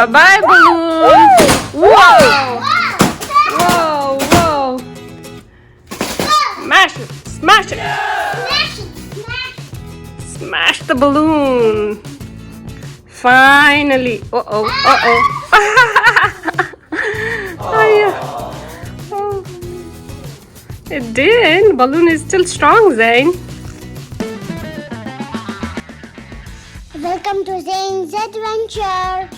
Bye-bye, balloon. Whoa. Whoa, whoa. Smash it. Smash it. Smash the balloon. Finally. Uh-oh. Uh-oh. Oh, yeah. Oh. It did. Balloon is still strong, Zayn. Welcome to Zaynn's Adventure.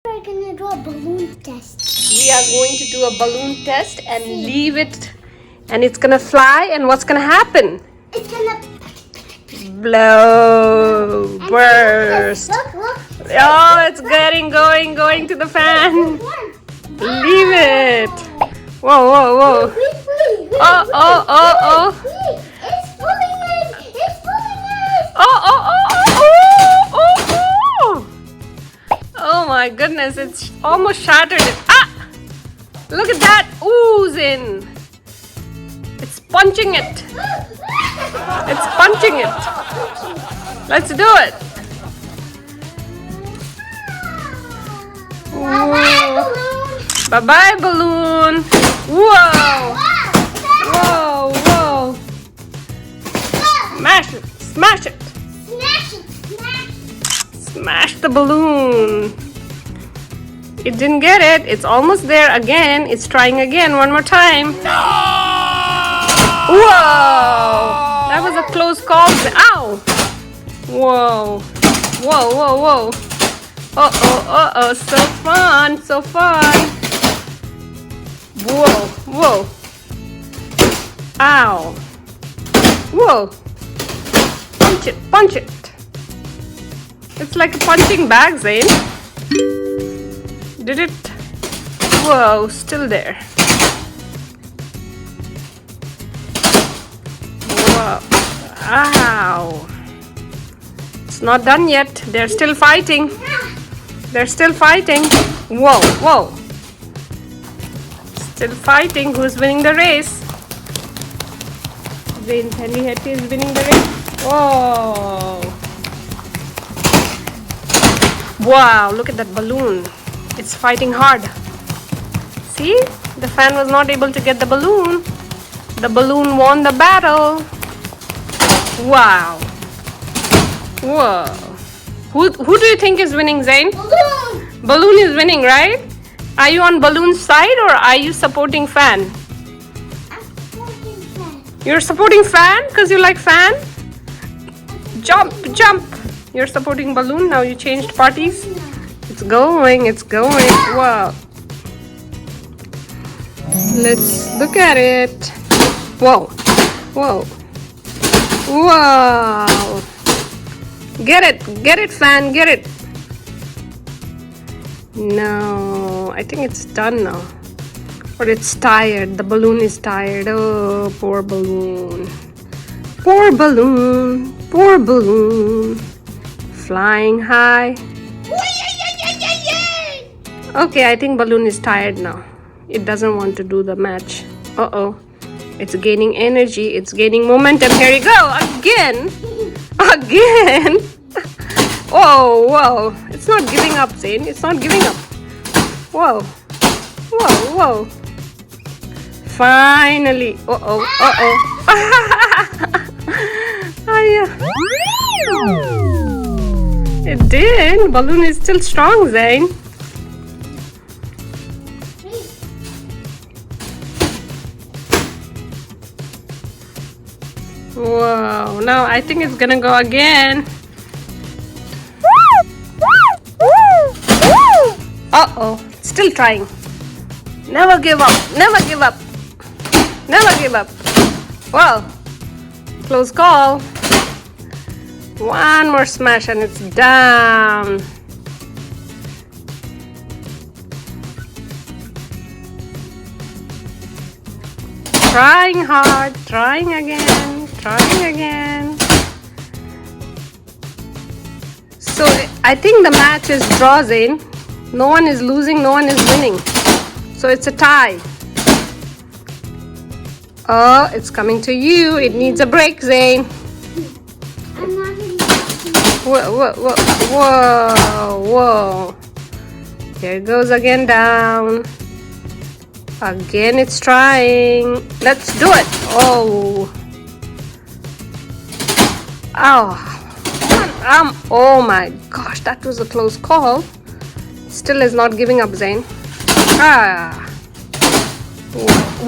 We're gonna do a balloon test. We are going to do a balloon test and leave it, and it's gonna fly. And what's gonna happen? It's gonna Blow, burst. Look. Oh, it's going to the fan. Leave it. Whoa, whoa, whoa. Oh, oh, oh, oh. It's pulling it. It's pulling it. Oh, oh, oh, oh, oh, oh. Oh my goodness, it's almost shattered it. Ah! Look at that oozing. It's punching it. It's punching it. Let's do it. Bye-bye, balloon. Whoa. Whoa, whoa. Smash it. Smash it. Smash the balloon. It didn't get it. It's almost there again. It's trying again one more time. No! Whoa! That was a close call. Ow! Whoa. Whoa, whoa, whoa. Uh-oh, uh-oh. So fun. So fun. Whoa, whoa. Ow. Whoa. Punch it, punch it. It's like a punching bag, Zayn. Did it? Whoa, still there. Whoa. Ow. It's not done yet. They're still fighting. They're still fighting. Whoa, whoa. Still fighting. Who's winning the race? Zayn Hetty is winning the race. Whoa. Wow, look at that balloon. It's fighting hard. See? The fan was not able to get the balloon. The balloon won the battle. Wow. Whoa. Who do you think is winning, Zayn? Balloon. Balloon is winning, right? Are you on balloon's side or are you supporting fan? You're supporting fan because you like fan? Jump, jump. You're supporting balloon. Now you changed parties. It's going. It's going. Wow. Let's look at it. Whoa. Whoa. Wow. Get it. Get it, fan. Get it. No. I think it's done now. Or it's tired. The balloon is tired. Oh, poor balloon. Poor balloon. Poor balloon. Flying high. Okay, I think balloon is tired now. It doesn't want to do the match. Uh-oh. It's gaining energy. It's gaining momentum. Here you go. Again. Again. Whoa, whoa. It's not giving up, Zayn. It's not giving up. Whoa. Whoa, whoa. Finally. Uh-oh. Uh-oh. It did. Balloon is still strong, Zayn. Whoa. Now I think it's gonna go again. Uh-oh. Still trying. Never give up. Never give up. Never give up. Whoa. Close call. One more smash and it's down. Trying hard. Trying again. Trying again. So I think the match is draw, Zayn. No one is losing. No one is winning. So it's a tie. Oh, it's coming to you. It needs a break, Zayn. I'm not in Whoa, whoa, whoa, whoa, whoa. Here it goes again down. Again it's trying. Let's do it. Oh. Oh my gosh, that was a close call. Still is not giving up, Zayn. Ah.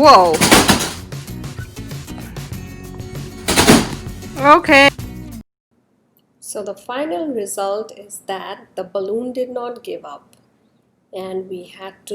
Whoa. Okay. So the final result is that the balloon did not give up and we had to